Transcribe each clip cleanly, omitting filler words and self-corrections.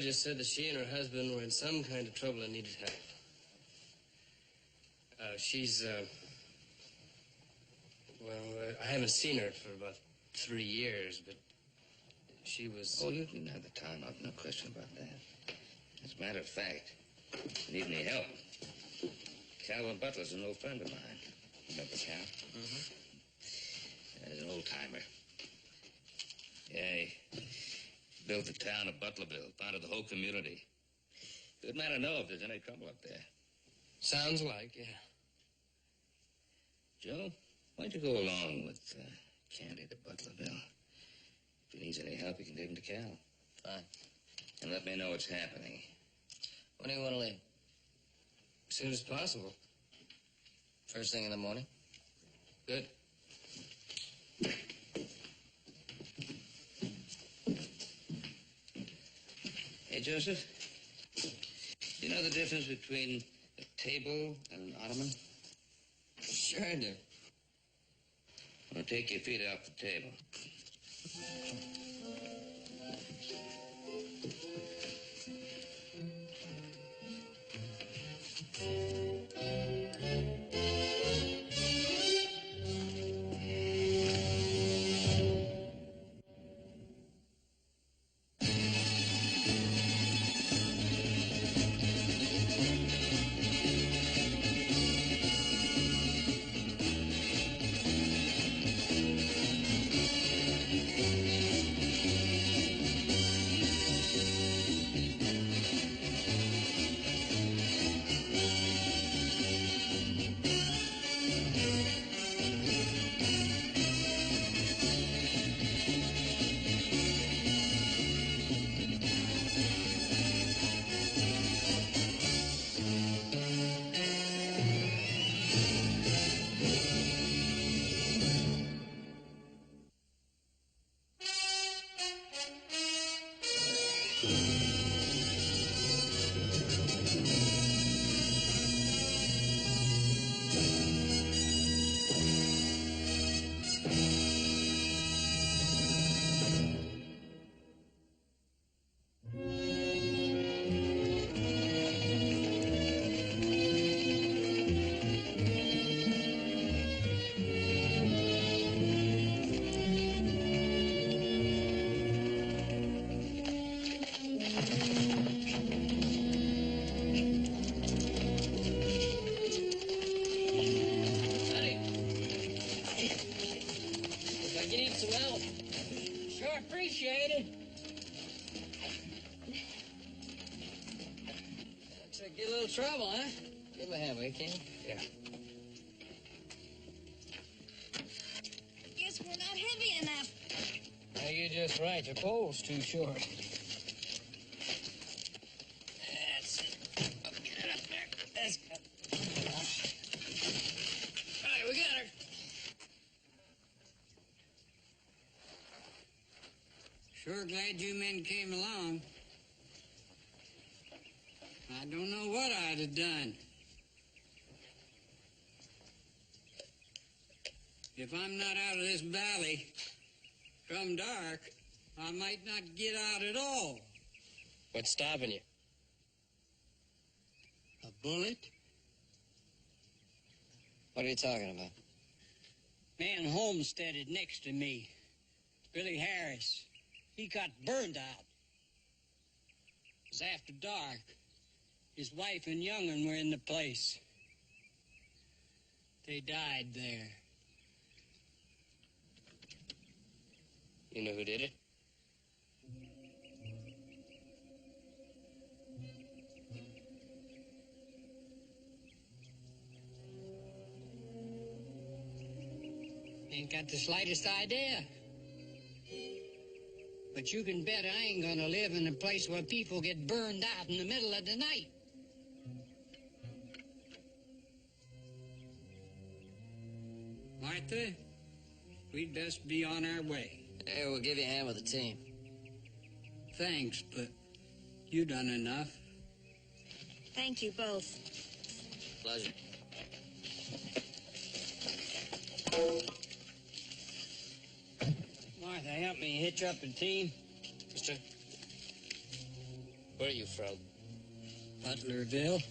just said that she and her husband were in some kind of trouble and needed help. I haven't seen her for about 3 years, but she was... Oh, you can have the time out, no question about that. As a matter of fact, if you need any help, Calvin Butler's an old friend of mine. Remember Cal? Mm-hmm. He's an old-timer. Yeah, he built the town of Butlerville, founded the whole community. Good man to know if there's any trouble up there. Sounds like, yeah. Joe, why don't you go along with Candy to Butlerville? If he needs any help, you can leave him to Cal. Fine. And let me know what's happening. When do you want to leave? As soon as possible. First thing in the morning? Good. Hey, Joseph, do you know the difference between a table and an ottoman? Sure I do. Well, take your feet off the table. Trouble, huh? Give a hand, will you, King? Yeah. I guess we're not heavy enough. Now, you're just right. Your pole's too short. That's it. Oh, get it up there. That's good. All right, we got her. Sure glad you men came along. I don't know what I'd have done. If I'm not out of this valley come dark, I might not get out at all. What's stopping you? A bullet? What are you talking about? Man homesteaded next to me. Billy Harris. He got burned out. It was after dark. His wife and young'un were in the place. They died there. You know who did it? Ain't got the slightest idea. But you can bet I ain't gonna live in a place where people get burned out in the middle of the night. Martha, we'd best be on our way. Hey, we'll give you a hand with the team. Thanks, but you done enough. Thank you both. Pleasure. Martha, help me hitch up the team. Mister? Where are you from? Butlerville.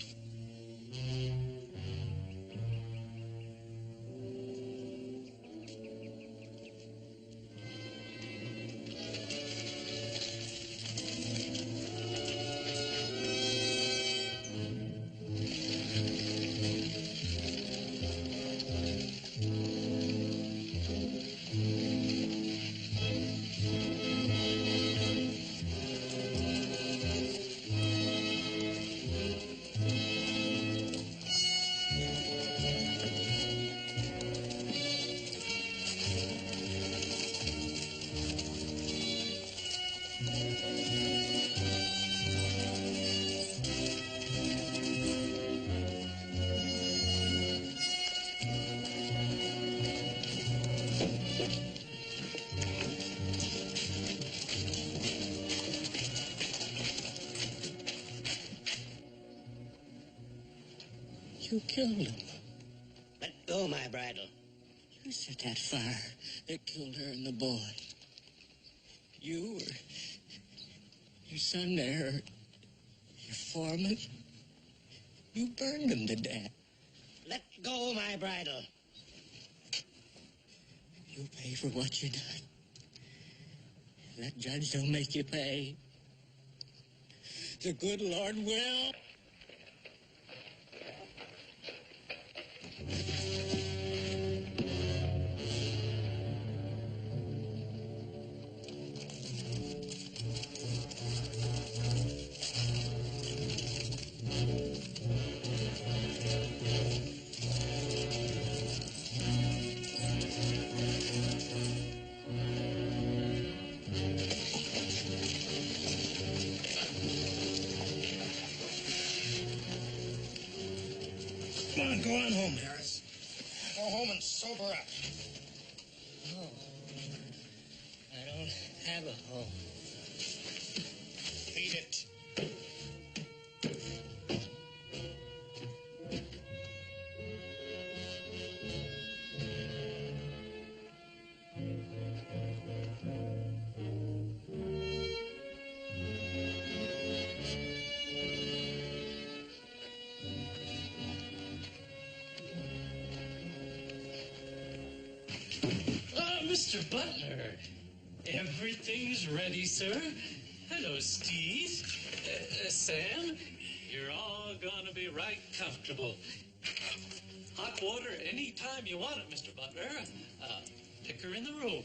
You killed him. Let go my bridle. You set that fire that killed her and the boy. You or your son there, your foreman, you burned them to death. Let go my bridle. You'll pay for what you done. That judge don't make you pay. The good Lord will. Come on, go on home, Harris. Go home and sober up. Oh, I don't have a home. Beat it. Mr. Butler, everything's ready, sir. Hello, Steve. Sam, you're all gonna be right comfortable. Hot water anytime you want it, Mr. Butler. Liquor in the room.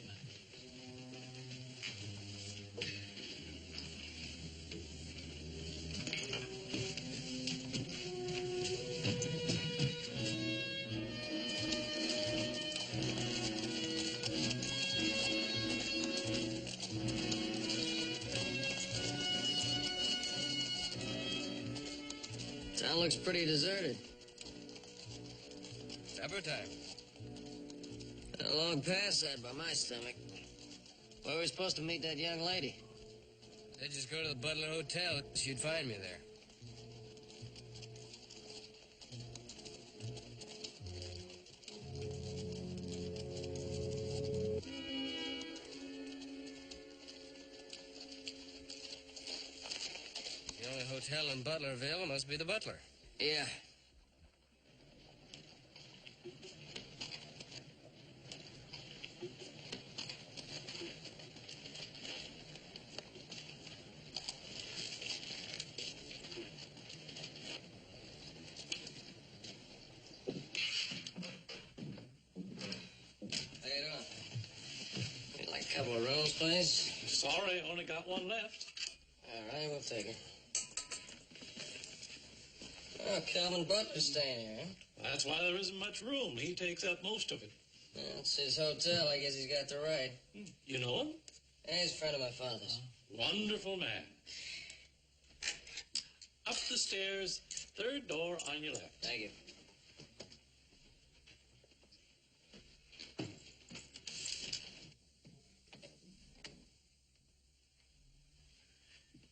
Town looks pretty deserted. Supper time. A long past that by my stomach. Where were we supposed to meet that young lady? They'd just go to the Butler Hotel. She'd find me there. The only hotel in Butlerville must be the Butler. Yeah. A couple of rooms, please. Sorry, only got one left. All right, we'll take her. Oh, Calvin Butler's staying here, huh? That's why there isn't much room. He takes up most of it. Well, it's his hotel. I guess he's got the right. You know him? Yeah, he's a friend of my father's. Wonderful man. Up the stairs, third door on your left. Thank you.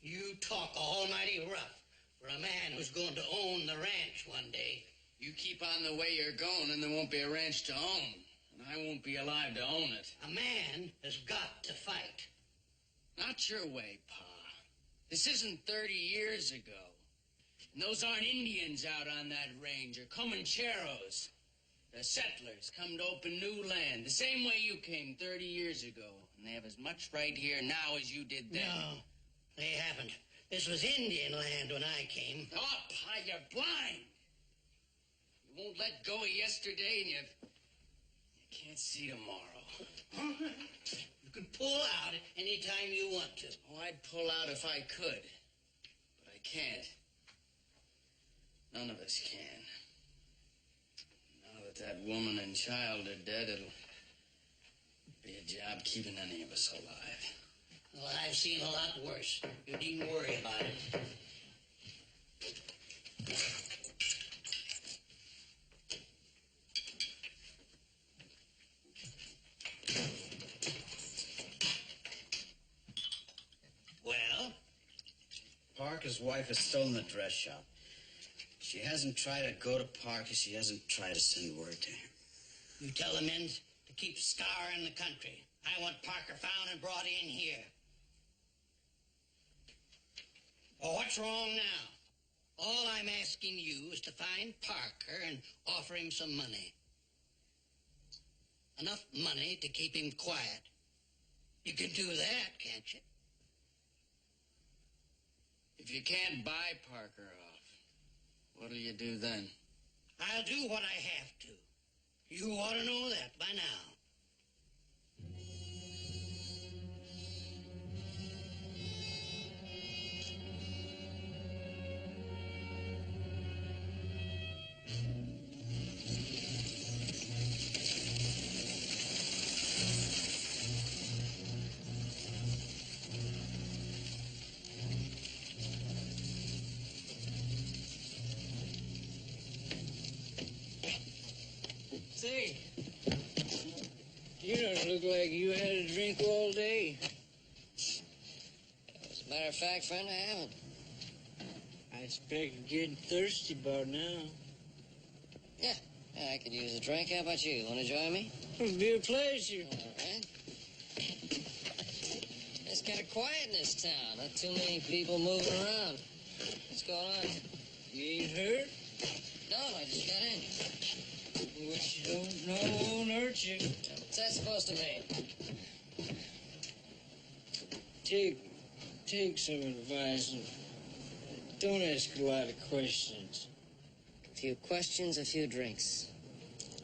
You talk almighty rough for a man who's going to own the ranch one day. You keep on the way you're going, and there won't be a ranch to own. And I won't be alive to own it. A man has got to fight. Not your way, Pa. This isn't 30 years ago. And those aren't Indians out on that range, or Comancheros. The settlers come to open new land, the same way you came 30 years ago. And they have as much right here now as you did then. No, they haven't. This was Indian land when I came. Oh, Pa, you're blind. You won't let go of yesterday, and you can't see tomorrow. You can pull out anytime you want to. Oh, I'd pull out if I could. But I can't. None of us can. Now that that woman and child are dead, it'll be a job keeping any of us alive. Well, I've seen a lot worse. You needn't worry about it. Well? Parker's wife is still in the dress shop. She hasn't tried to go to Parker. She hasn't tried to send word to him. You tell the men to keep Scar in the country. I want Parker found and brought in here. Oh, what's wrong now? All I'm asking you is to find Parker and offer him some money. Enough money to keep him quiet. You can do that, can't you? If you can't buy Parker off, what'll you do then? I'll do what I have to. You ought to know that by now. Say, you don't look like you had a drink all day. As a matter of fact, friend, I haven't. I expect you're getting thirsty about now. Yeah, I could use a drink. How about you? Want to join me? It'll be a pleasure. All right. It's kind of quiet in this town. Not too many people moving around. What's going on? You ain't hurt? No, I just got in. What you don't know won't hurt you. What's that supposed to mean? Take some advice and don't ask a lot of questions. A few questions, a few drinks.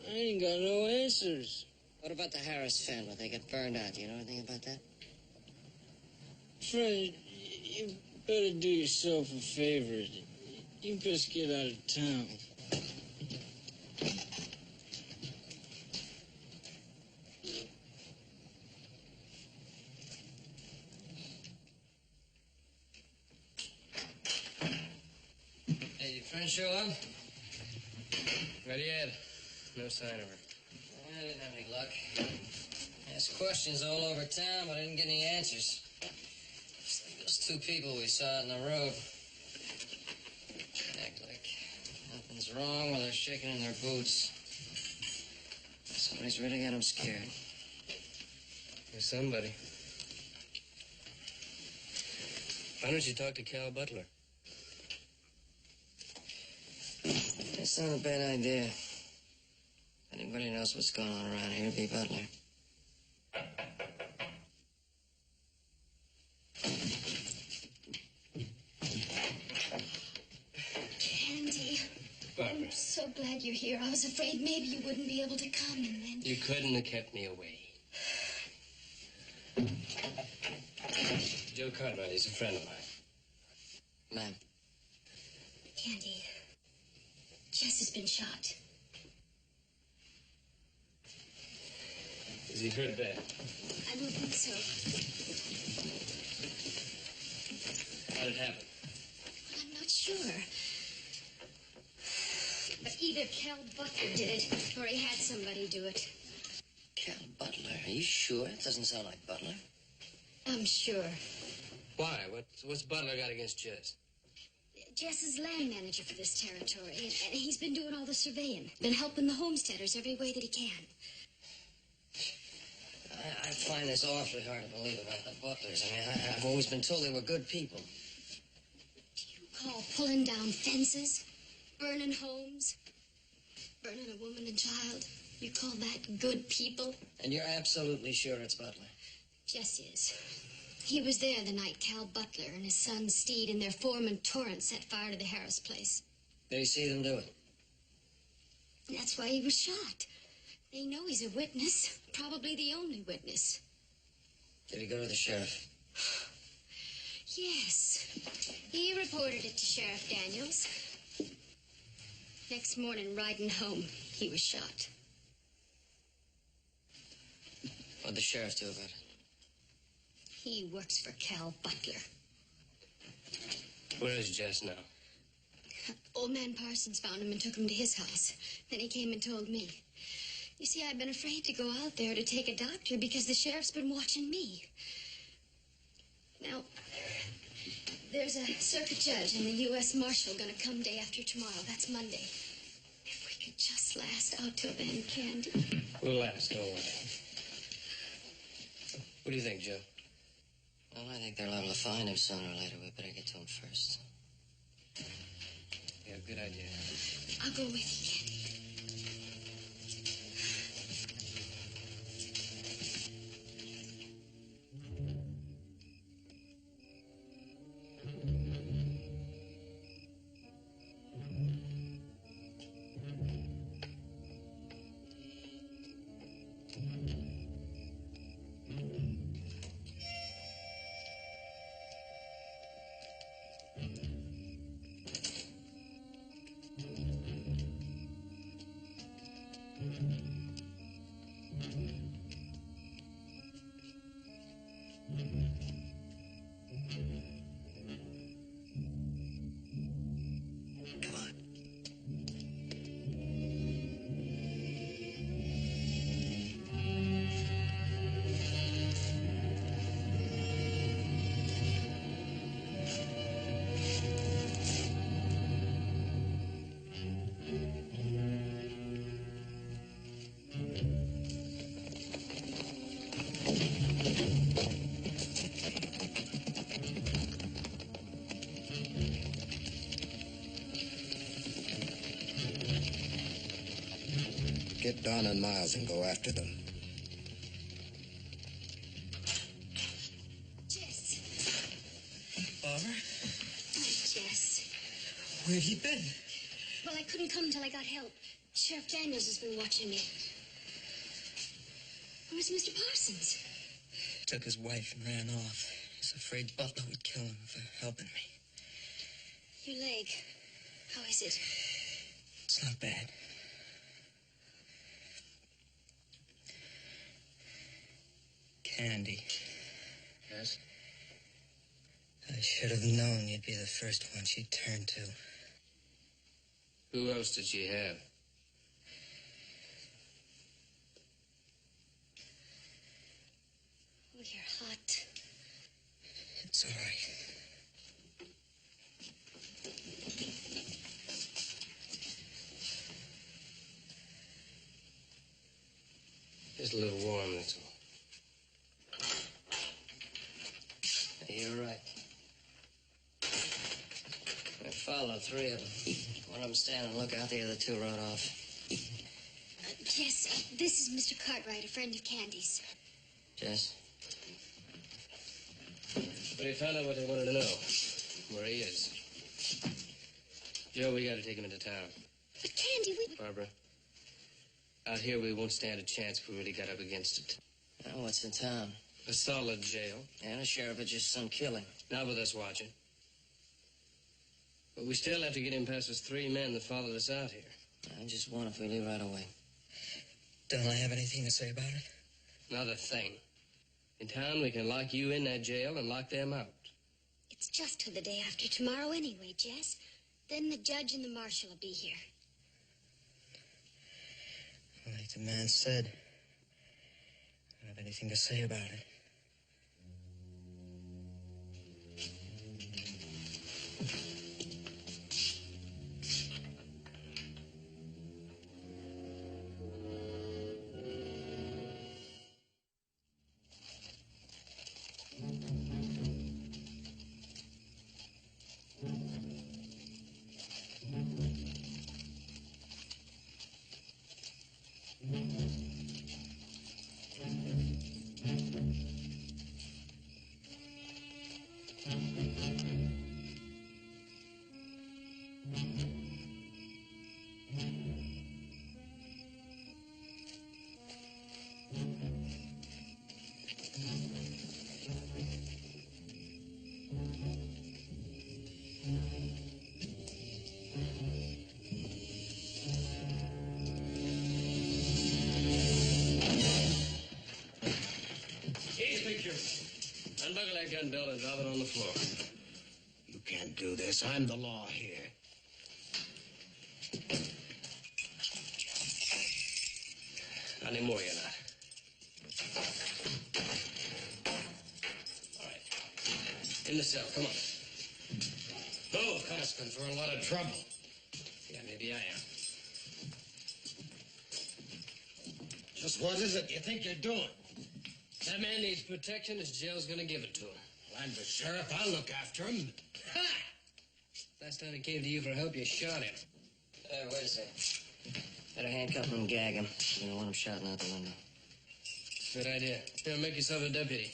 I ain't got no answers. What about the Harris family? They got burned out. Do you know anything about that? Friend, you better do yourself a favor. You best get out of town. Hey, your friend show up? Not yet. No sign of her. I didn't have any luck. Asked questions all over town, but I didn't get any answers. It's like those two people we saw on the road. Act like nothing's wrong while they're shaking in their boots. Somebody's really got them scared. There's somebody. Why don't you talk to Cal Butler? That's not a bad idea. If anybody knows what's going on around here, it'd be Butler. Andy, Barbara, I'm so glad you're here. I was afraid maybe you wouldn't be able to come, and then... you couldn't have kept me away. Joe Cartwright, he's a friend of mine. Ma'am. Andy, Jess has been shot. Is he hurt bad? I don't think so. How'd it happen? I'm not sure. But either Cal Butler did it, or he had somebody do it. Cal Butler? Are you sure? It doesn't sound like Butler. I'm sure. Why? What's Butler got against Jess? Jess is land manager for this territory, and he's been doing all the surveying. Been helping the homesteaders every way that he can. I find this awfully hard to believe about the Butlers. I mean, I've always been told they were good people. pulling down fences, burning homes, burning a woman and child. You call that good people? And you're absolutely sure it's Butler? Jess is. He was there the night Cal Butler and his son Steed and their foreman Torrance set fire to the Harris place. Did he see them do it? That's why he was shot. They know he's a witness, probably the only witness. Did he go to the sheriff? Yes. He reported it to Sheriff Daniels. Next morning, riding home, he was shot. What'd the sheriff do about it? He works for Cal Butler. Where is Jess now? Old man Parsons found him and took him to his house. Then he came and told me. You see, I've been afraid to go out there to take a doctor because the sheriff's been watching me. Now, there's a circuit judge and the U.S. Marshal gonna come day after tomorrow. That's Monday. If we could just last out till then, Candy. We'll last, don't worry. What do you think, Joe? Well, I think they're liable to find him sooner or later. We better get to him first. Yeah, good idea. I'll go with you, Candy. Get Don and Miles and go after them. Jess. Barbara? Jess. Where'd he been? Well, I couldn't come till I got help. Sheriff Daniels has been watching me. Where's Mr. Parsons? Took his wife and ran off. He's afraid Butler would kill him for helping me. Your leg. How is it? It's not bad. Candy. Yes? I should have known you'd be the first one she'd turn to. Who else did she have? Oh, you're hot. It's all right. Just a little warm, that's all. You're right. I followed three of them. One of them standing lookout, the other two rode off. Jess, this is Mr. Cartwright, a friend of Candy's. Jess? But they found out what they wanted to know. Where he is. Joe, we gotta take him into town. But Candy, we... Barbara, out here we won't stand a chance if we really got up against it. Now, what's in town? A solid jail. And a sheriff of just some killing. Not with us watching. But we still have to get him past those three men that followed us out here. I just won if we leave right away. Don't I have anything to say about it? Not a thing. In town, we can lock you in that jail and lock them out. It's just till the day after tomorrow anyway, Jess. Then the judge and the marshal will be here. Like the man said, I don't have anything to say about it. belt and drop it on the floor. You can't do this. I'm the law here. Not anymore, you're not. All right. In the cell, come on. Move, come on. Asking for a lot of trouble. Yeah, maybe I am. Just what is it you think you're doing? That man needs protection. His jail's gonna give it to him. Well, I'm the sheriff. I'll look after him. Ha! Last time he came to you for help, you shot him. Wait a second. Better handcuff him and gag him. You don't want him shouting out the window. Good idea. Here, make yourself a deputy.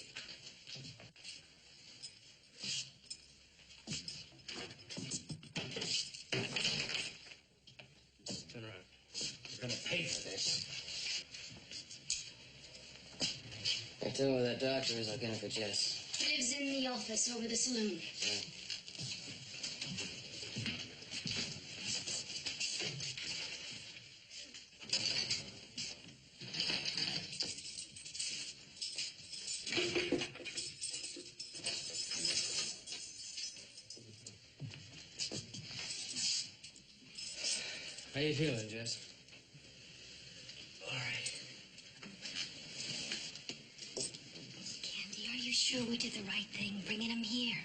Turn around. You're gonna pay for this. I tell you where that doctor is, I'll get him for Jess. Lives in the office over the saloon. Right. How you feeling, Jess? All right. Candy, are you sure we did the right thing bringing him here?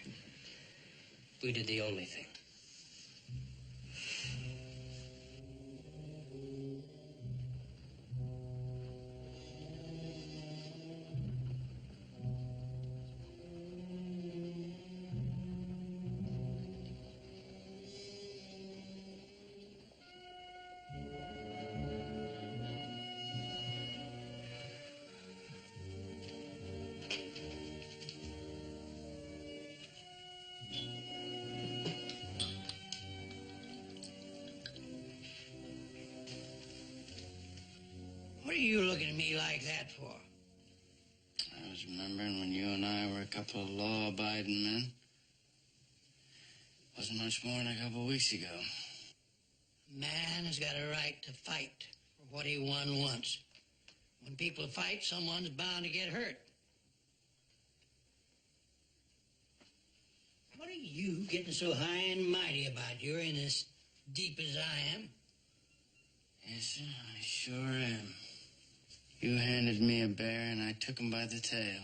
We did the only thing. What are you looking at me like that for? I was remembering when you and I were a couple of law-abiding men. Wasn't much more than a couple of weeks ago. Man has got a right to fight for what he won once. When people fight, someone's bound to get hurt. What are you getting so high and mighty about? You're in as deep as I am. Yes, sir, I sure am. You handed me a bear and I took him by the tail.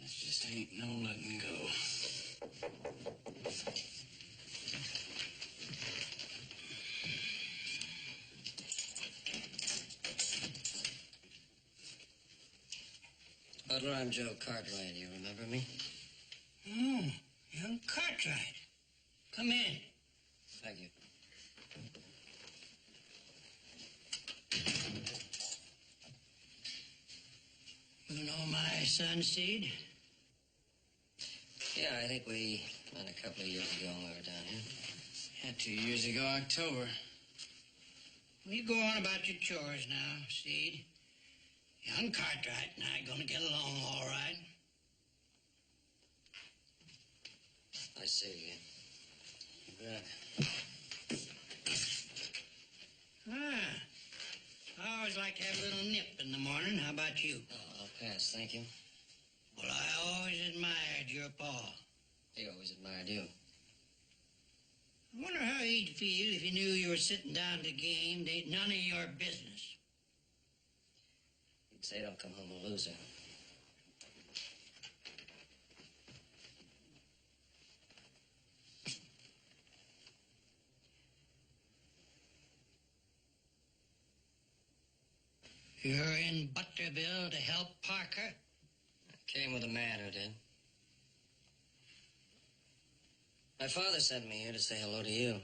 This just ain't no letting go. Butler, I'm Joe Cartwright. You remember me? Oh, young Cartwright. Come in. Thank you. You know my son, Seed? Yeah, I think we met a couple of years ago when we were down here. Yeah, 2 years ago, October. Well, you go on about your chores now, Seed. Young Cartwright and I are gonna get along all right. I see you again. You bet. I always like to have a little nip in the morning. How about you? Oh, I'll pass, thank you. Well, I always admired your pa. He always admired you. I wonder how he'd feel if he knew you were sitting down to the game. Ain't none of your business. He'd say don't come home a loser. You're in Butlerville to help Parker? I came with a man who did. My father sent me here to say hello to you.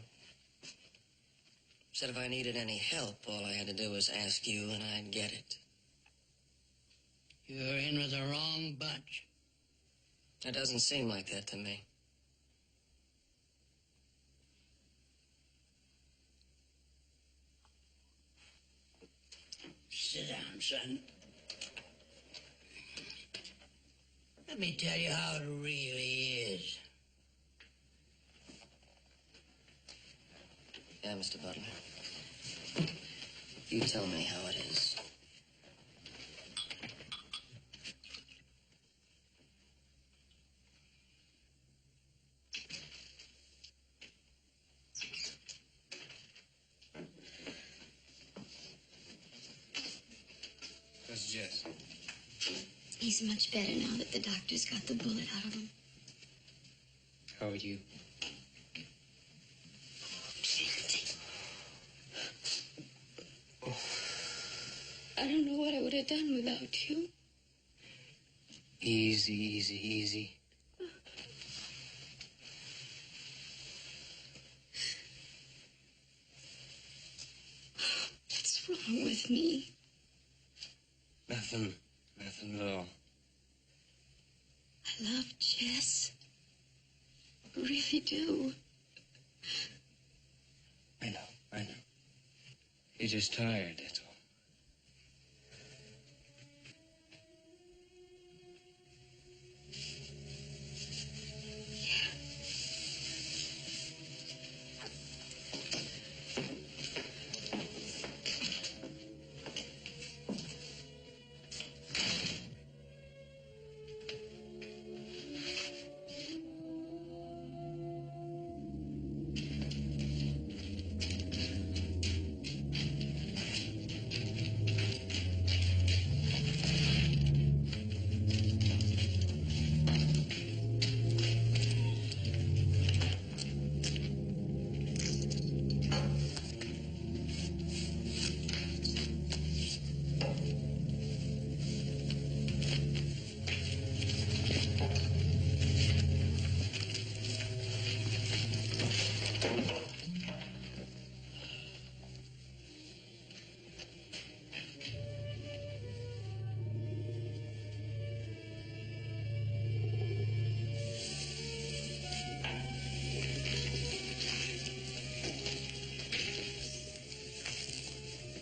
Said if I needed any help, all I had to do was ask you and I'd get it. You're in with the wrong bunch. It doesn't seem like that to me. Sit down, son. Let me tell you how it really is. Yeah, Mr. Butler. You tell me how it is. He's much better now that the doctor's got the bullet out of him. How are you? I don't know what I would have done without you. Easy, easy, easy. What's wrong with me? Nothing at all. I love Jess. I really do. I know. You're just tired, that's all.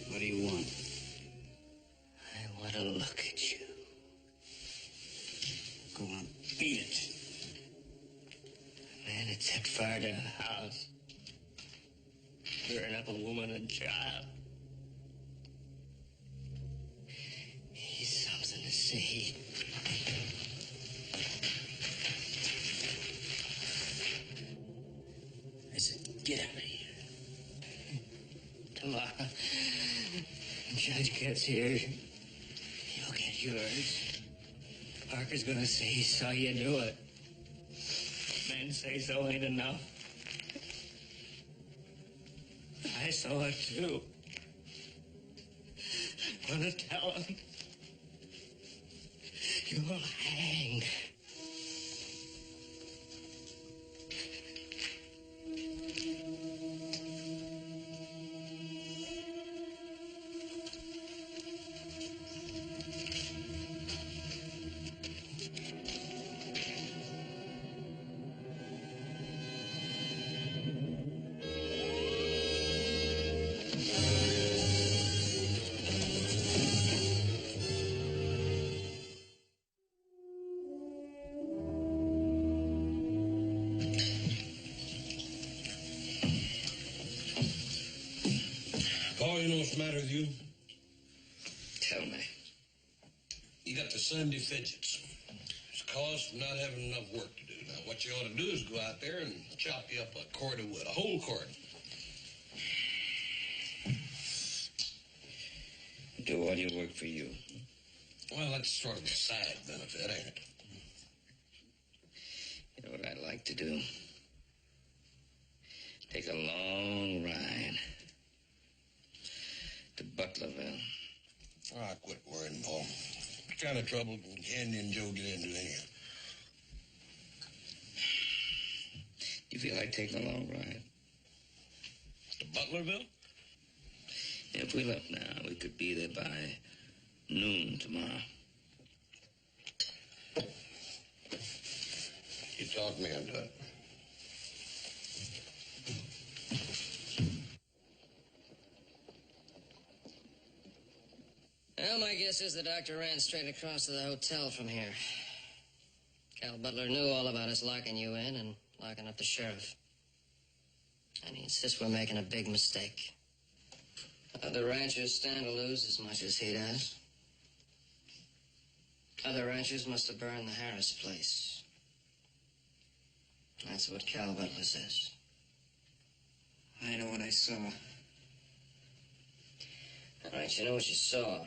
What do you want? I want to look at you. Go on, beat it. Man, it's that far to the house. Burn up a woman and child. He's something to see. I said, get out of here. Tomorrow, Judge gets here. You'll get yours. Parker's gonna say he saw you do it. Men say so ain't enough. I saw it too. I'm gonna tell him. You'll hang. Paul, you know what's the matter with you? Tell me. You got the Sunday fidgets. It's caused from not having enough work to do. Now, what you ought to do is go out there and chop you up a cord of wood, a whole cord. Do all your work for you. Well, that's sort of a side benefit, ain't it? You know what I'd like to do? Take a long ride to Butlerville. Ah, quit worrying, Paul. What kind of trouble can Candy and Joe get into anyhow? You feel like taking a long ride? To Butlerville? If we left now, we could be there by noon tomorrow. You talk me into it. Well, my guess is the doctor ran straight across to the hotel from here. Cal Butler knew all about us locking you in and locking up the sheriff. And he insists we're making a big mistake. Other ranchers stand to lose as much as he does. Other ranchers must have burned the Harris place. That's what Cal Butler says. I know what I saw. All right, you know what you saw.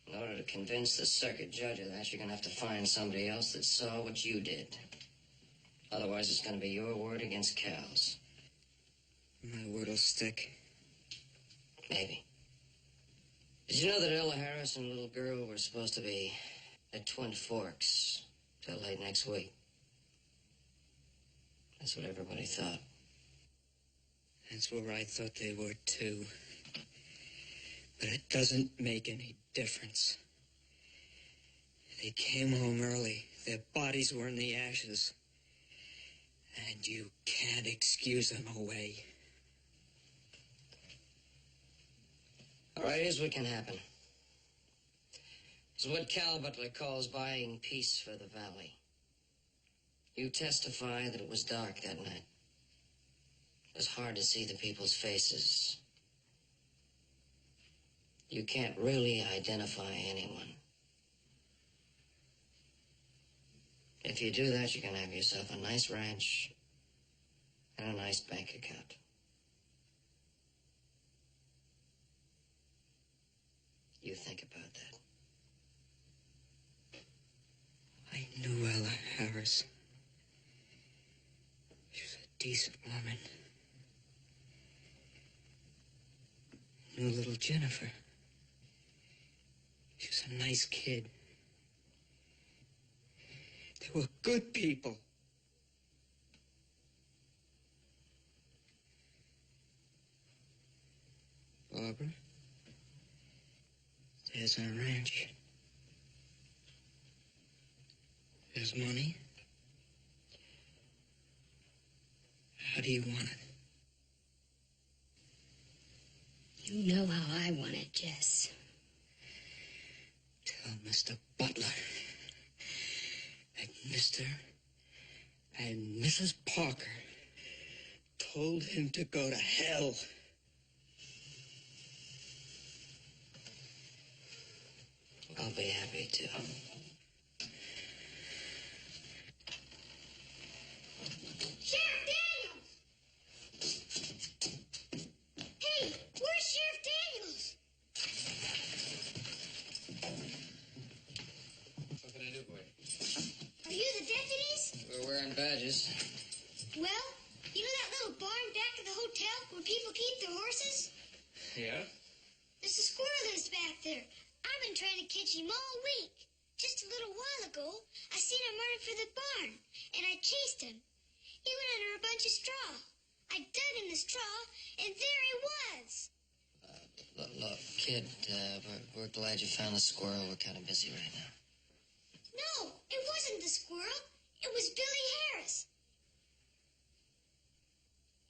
In order to convince the circuit judge of that, you're going to have to find somebody else that saw what you did. Otherwise, it's going to be your word against Cal's. My word'll stick. Maybe. Did you know that Ella Harris and little girl were supposed to be at Twin Forks till late next week? That's what everybody thought. That's where I thought they were, too. But it doesn't make any difference. They came home early. Their bodies were in the ashes. And you can't excuse them away. All right, here's what can happen. It's what Cal Butler calls buying peace for the valley. You testify that it was dark that night. It was hard to see the people's faces. You can't really identify anyone. If you do that, you can have yourself a nice ranch and a nice bank account. You think about that. I knew Ella Harris. She was a decent woman. Knew little Jennifer. She was a nice kid. They were good people. Barbara, there's our ranch. There's money. How do you want it? You know how I want it, Jess. Tell Mr. Butler that Mr. and Mrs. Parker told him to go to hell. I'll be happy to. Sheriff Daniels! Hey, where's Sheriff Daniels? What can I do for you? Are you the deputies? We're wearing badges. Well, you know that little barn back of the hotel where people keep their horses? Yeah? There's a squirrel nest back there. I've been trying to catch him all week. Just a little while ago, I seen him running for the barn, and I chased him. He went under a bunch of straw. I dug in the straw, and there he was. Look, kid, we're glad you found the squirrel. We're kind of busy right now. No, it wasn't the squirrel. It was Billy Harris.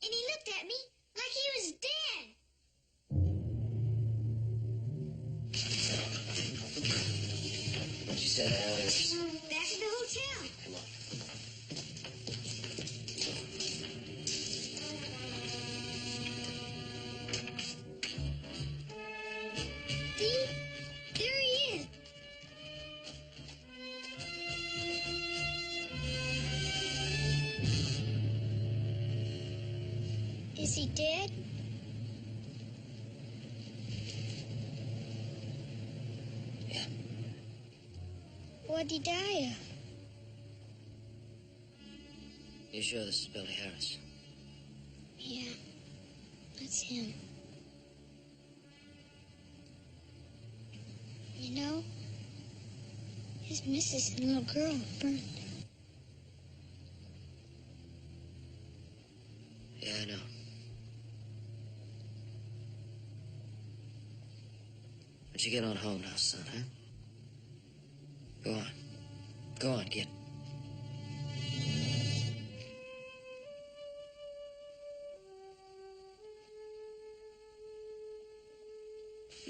And he looked at me like he was dead. She said Alice. Back at the hotel. Come on. See? There he is. Is he dead? Yeah. What'd he die of? You sure this is Billy Harris? Yeah, that's him. You know, his missus and little girl were burned. Yeah, I know. But you get on home now, son, huh? Go on. Go on, get.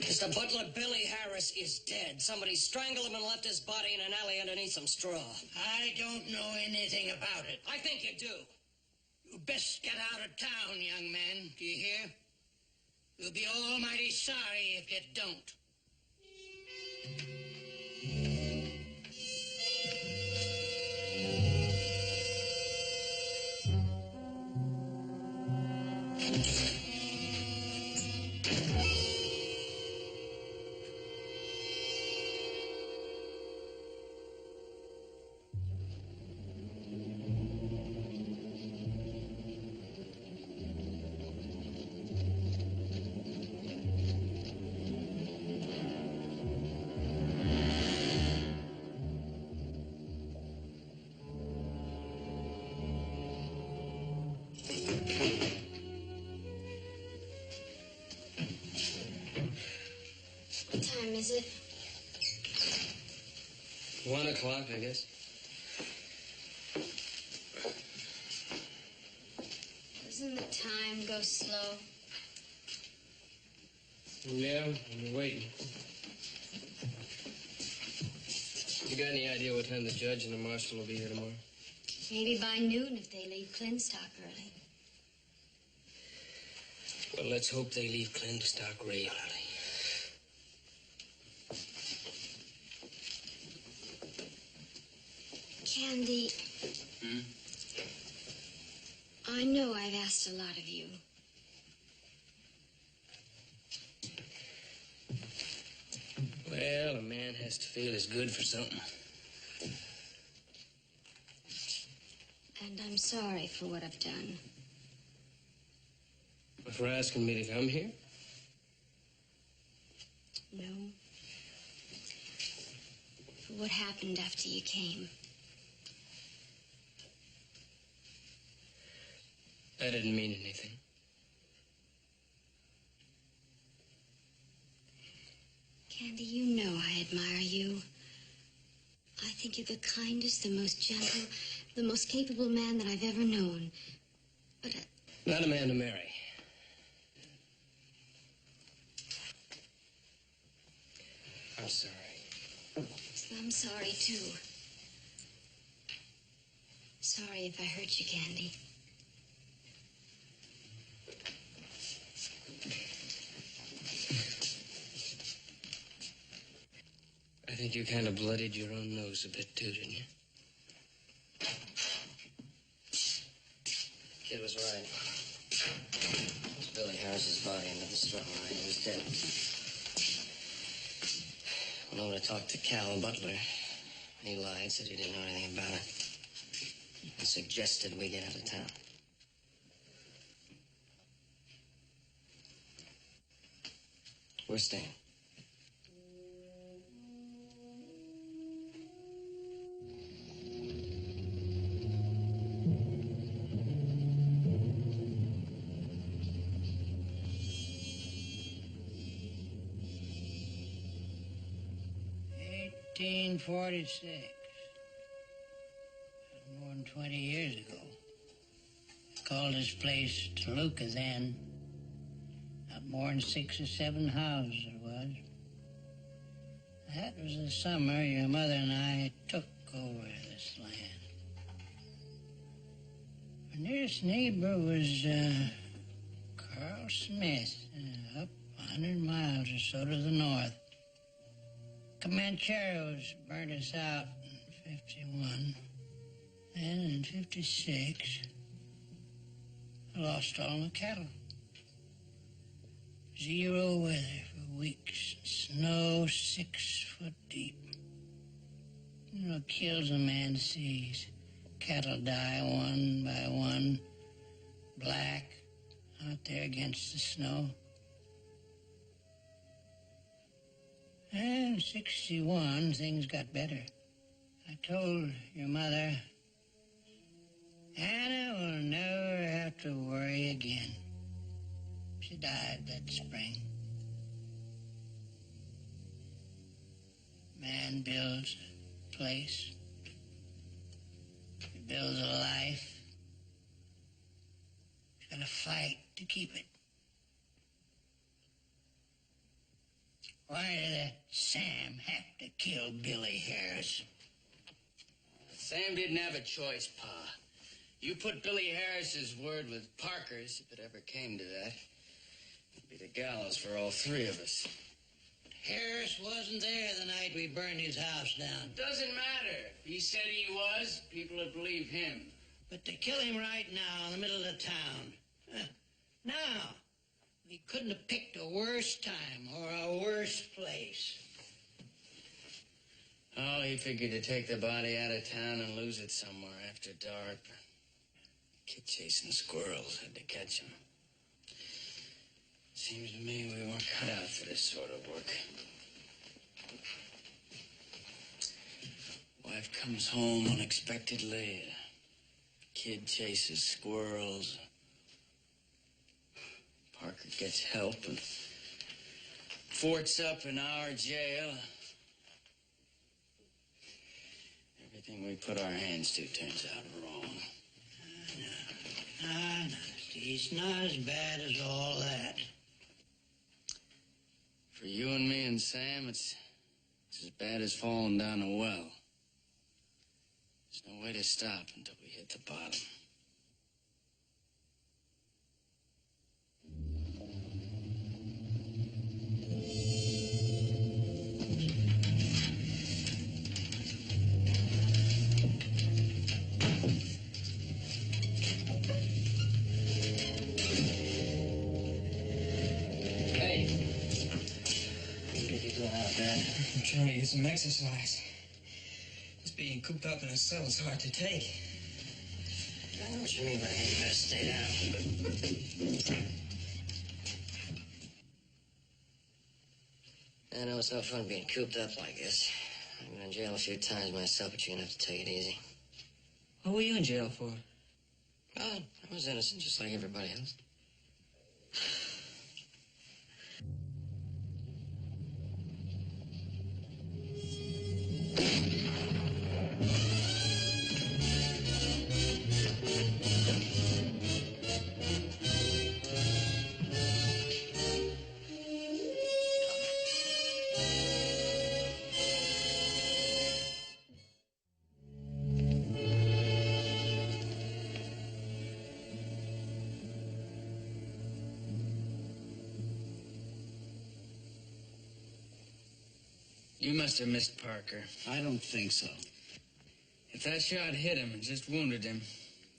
Mr. Butler, Billy Harris is dead. Somebody strangled him and left his body in an alley underneath some straw. I don't know anything about it. I think you do. You best get out of town, young man. Do you hear? You'll be almighty sorry if you don't. What time is it? 1 o'clock, I guess. Doesn't the time go slow? Yeah, we're waiting. You got any idea what time the judge and the marshal will be here tomorrow? Maybe by noon if they leave Clinstock early. Well, let's hope they leave Clinstock real early. Candy. I know I've asked a lot of you. Well, a man has to feel he's good for something. And I'm sorry for what I've done. For asking me to come here? No. For what happened after you came. That didn't mean anything. Candy, you know I admire you. I think you're the kindest, the most gentle, the most capable man that I've ever known. But Not a man to marry. I'm sorry. I'm sorry, too. Sorry if I hurt you, Candy. I think you kind of bloodied your own nose a bit, too, didn't you? Kid was right. It was Billy Harris's body under the straw line. He was dead. Went over to talk to Cal Butler. He lied, said he didn't know anything about it. And suggested we get out of town. We're staying. $18.46. More than 20 years ago. I called this place Toluca then. Not more than 6 or 7 houses it was. That was the summer your mother and I took over this land. Our nearest neighbor was Carl Smith, up 100 miles or so to the north. Comancheros burnt us out in 51. Then in 56, I lost all my cattle. 0 weather for weeks. Snow 6 foot deep. You know, it kills a man sees. Cattle die one by one, black, out there against the snow. And in 61, things got better. I told your mother, Anna will never have to worry again. She died that spring. Man builds a place. He builds a life. He's got to fight to keep it. Why did that Sam have to kill Billy Harris? Sam didn't have a choice, Pa. You put Billy Harris's word with Parker's, if it ever came to that. It'd be the gallows for all 3 of us. Harris wasn't there the night we burned his house down. Doesn't matter. If he said he was, people would believe him. But to kill him right now in the middle of the town. Now, we couldn't have picked a worse time or a worse place. Oh, he figured to take the body out of town and lose it somewhere after dark. Kid chasing squirrels, had to catch him. Seems to me we weren't cut out for this sort of work. Wife comes home unexpectedly. Kid chases squirrels. Parker gets help and forts up in our jail. Everything we put our hands to turns out wrong. No, it's not as bad as all that. For you and me and Sam, it's as bad as falling down a well. There's no way to stop until we hit the bottom. I'm trying to get some exercise. This being cooped up in a cell is hard to take. I know what you mean, but you better stay down. I know it's no fun being cooped up like this. I've been in jail a few times myself, but you're gonna have to take it easy. What were you in jail for? Oh, I was innocent just like everybody else. You must have missed Parker. I don't think so. If that shot hit him and just wounded him,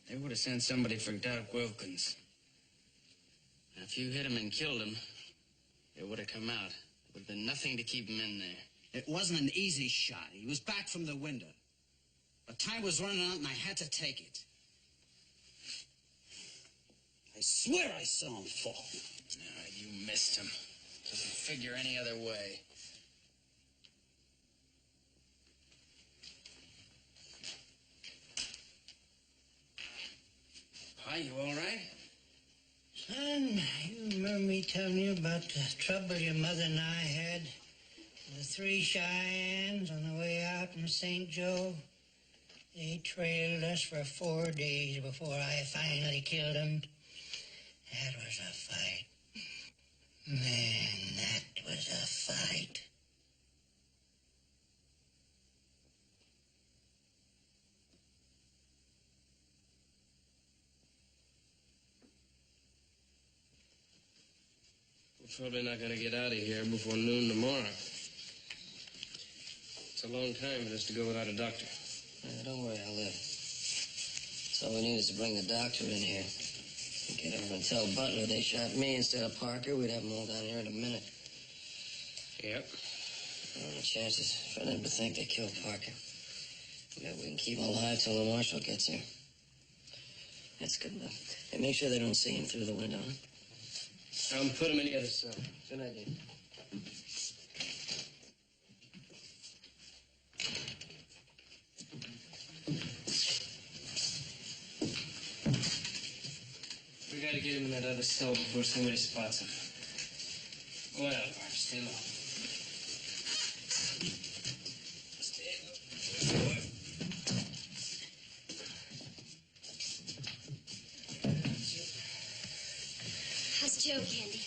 they would have sent somebody for Doc Wilkins. And if you hit him and killed him, it would have come out. There would have been nothing to keep him in there. It wasn't an easy shot. He was back from the window. But time was running out and I had to take it. I swear I saw him fall. No, you missed him. Doesn't figure any other way. Pa, you all right? Son, you remember me telling you about the trouble your mother and I had? The 3 Cheyennes on the way out from St. Joe? They trailed us for 4 days before I finally killed them. That was a fight. Man, that was a fight. We're probably not going to get out of here before noon tomorrow. It's a long time for us to go without a doctor. Don't worry, I'll live. So all we need is to bring the doctor in here. Get over and tell Butler they shot me instead of Parker. We'd have them all down here in a minute. Yep. What are the chances for them to think they killed Parker? Yeah, we can keep them alive till the marshal gets here. That's good enough. And make sure they don't see him through the window, huh? Put him in the other cell. Good idea. We gotta get him in that other cell before somebody spots him. Go on out, Barb. Stay low. How's Joe, Candy?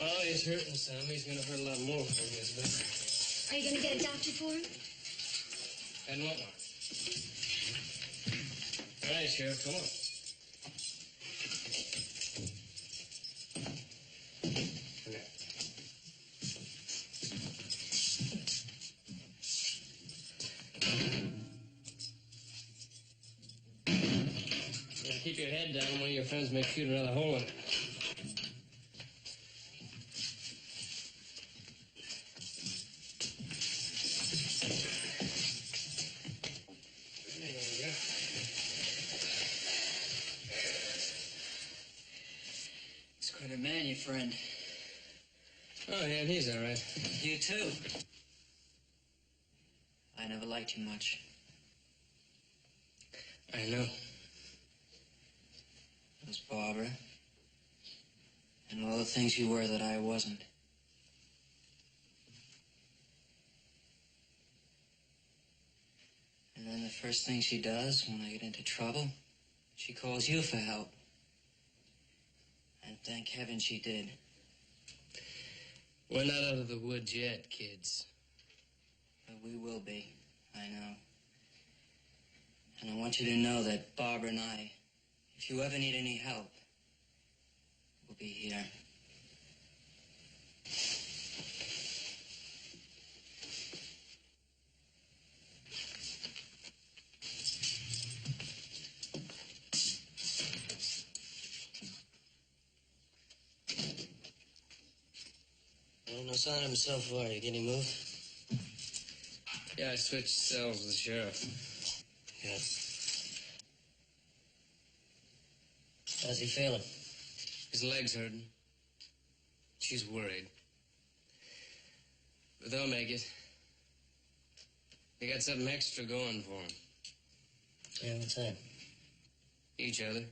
Oh, he's hurting some. He's gonna hurt a lot more before he gets better. Are you gonna get a doctor for him? And what more? All right, Sheriff, come on. Come here. You gotta keep your head down. One of your friends may shoot another hole in it. Quite a man, your friend. Oh, yeah, he's all right. You too. I never liked you much. I know. It was Barbara and And all the things you were that I wasn't. And then the first thing she does when I get into trouble, she calls you for help. And thank heaven she did. We're not out of the woods yet, kids. But we will be, I know. And I want you to know that Barbara and I, if you ever need any help, we'll be here. Well, no sign of him so far. You get any move? Yeah, I switched cells with the sheriff. Yeah. How's he feeling? His leg's hurting. She's worried. But they'll make it. They got something extra going for him. Yeah, what's that? Each other.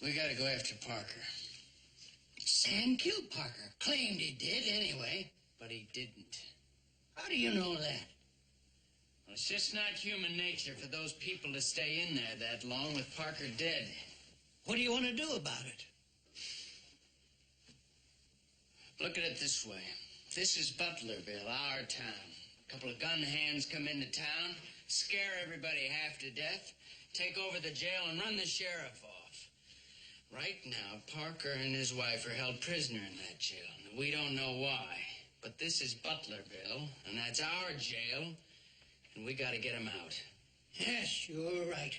We gotta go after Parker. Sam killed Parker. Claimed he did, anyway. But he didn't. How do you know that? Well, it's just not human nature for those people to stay in there that long with Parker dead. What do you want to do about it? Look at it this way. This is Butlerville, our town. A couple of gun hands come into town, scare everybody half to death, take over the jail, and run the sheriff off. Right now, Parker and his wife are held prisoner in that jail. We don't know why. But this is Butlerville, and that's our jail, and we gotta get him out. Yes, you're right.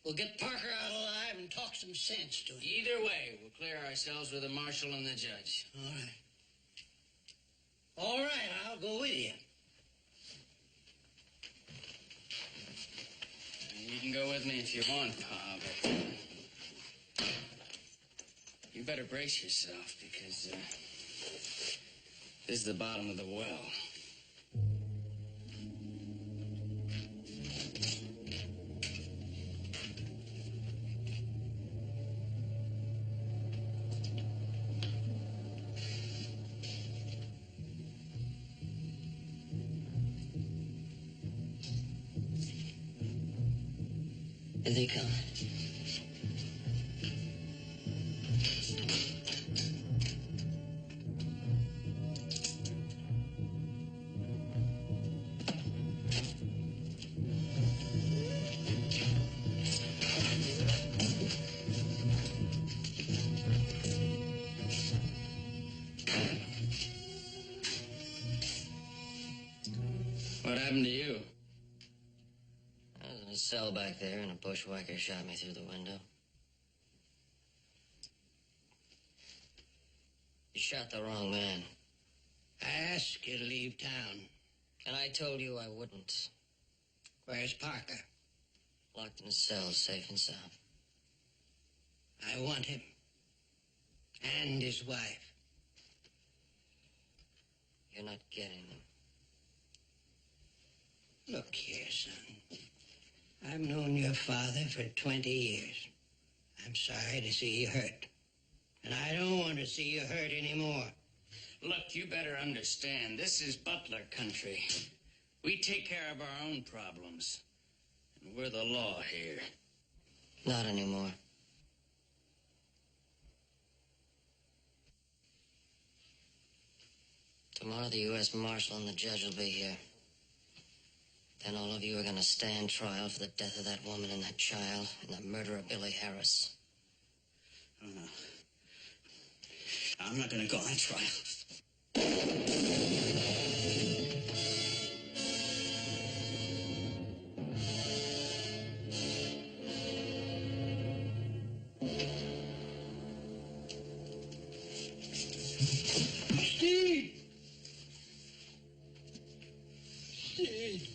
We'll get Parker out alive and talk some sense to him. Either way, we'll clear ourselves with the marshal and the judge. All right. All right, I'll go with you. You can go with me if you want, Pa, but you better brace yourself, because this is the bottom of the well. Here they come. What happened to you? I was in a cell back there, and a bushwhacker shot me through the window. You shot the wrong man. I asked you to leave town. And I told you I wouldn't. Where's Parker? Locked in a cell, safe and sound. I want him. And his wife. You're not getting them. Look here, son. I've known your father for 20 years. I'm sorry to see you hurt. And I don't want to see you hurt anymore. Look, you better understand, this is Butler country. We take care of our own problems. And we're the law here. Not anymore. Tomorrow the U.S. Marshal and the judge will be here. Then all of you are going to stand trial for the death of that woman and that child and the murder of Billy Harris. Oh, no. I'm not going to go on trial. Steve! Steve!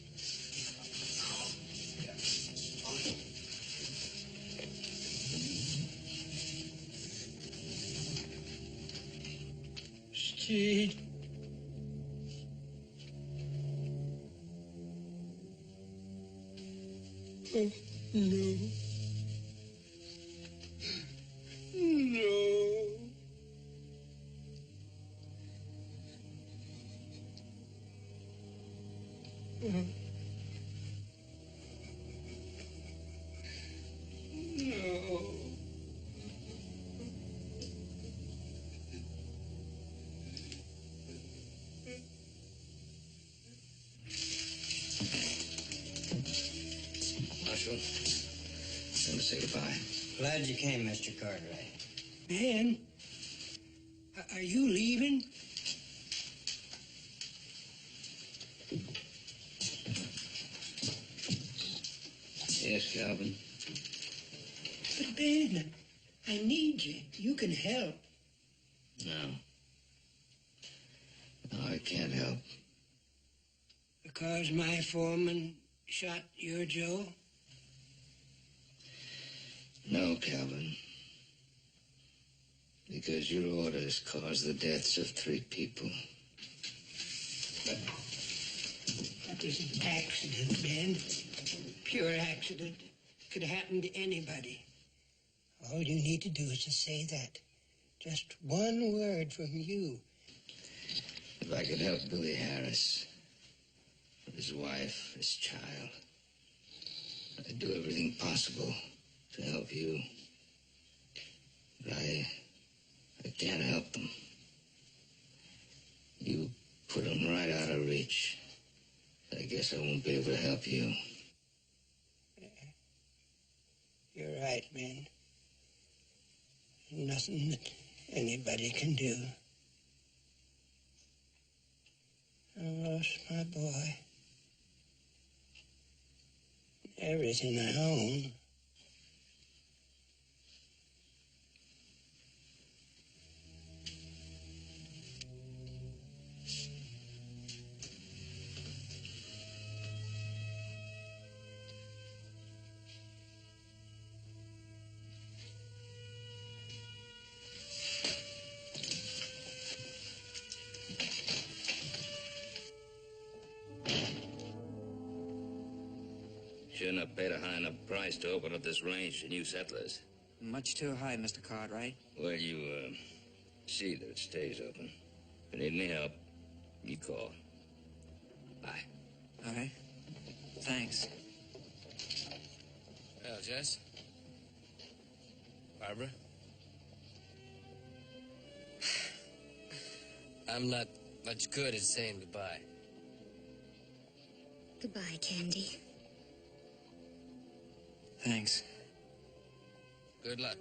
Gee. Oh, no. No. No. Marshal, time to say goodbye. Glad you came, Mr. Cartwright. Ben, are you leaving? Yes, Calvin. But Ben, I need you. You can help. No. No, I can't help. Because my foreman shot your Joe? No, Calvin. Because your orders caused the deaths of 3 people. But that was an accident, Ben. Pure accident. Could happen to anybody. All you need to do is to say that. Just one word from you. If I could help Billy Harris, his wife, his child, I'd do everything possible to help you. But I can't help them. You put them right out of reach. I guess I won't be able to help you. You're right, man. Nothing that anybody can do. I lost my boy. Everything I own. Shouldn't have paid a high enough price to open up this range to new settlers. Much too high, Mr. Cartwright. Well, you, see that it stays open. If you need any help, you call. Bye. All right. Thanks. Well, Jess? Barbara? I'm not much good at saying goodbye. Goodbye, Candy. Thanks. Good luck.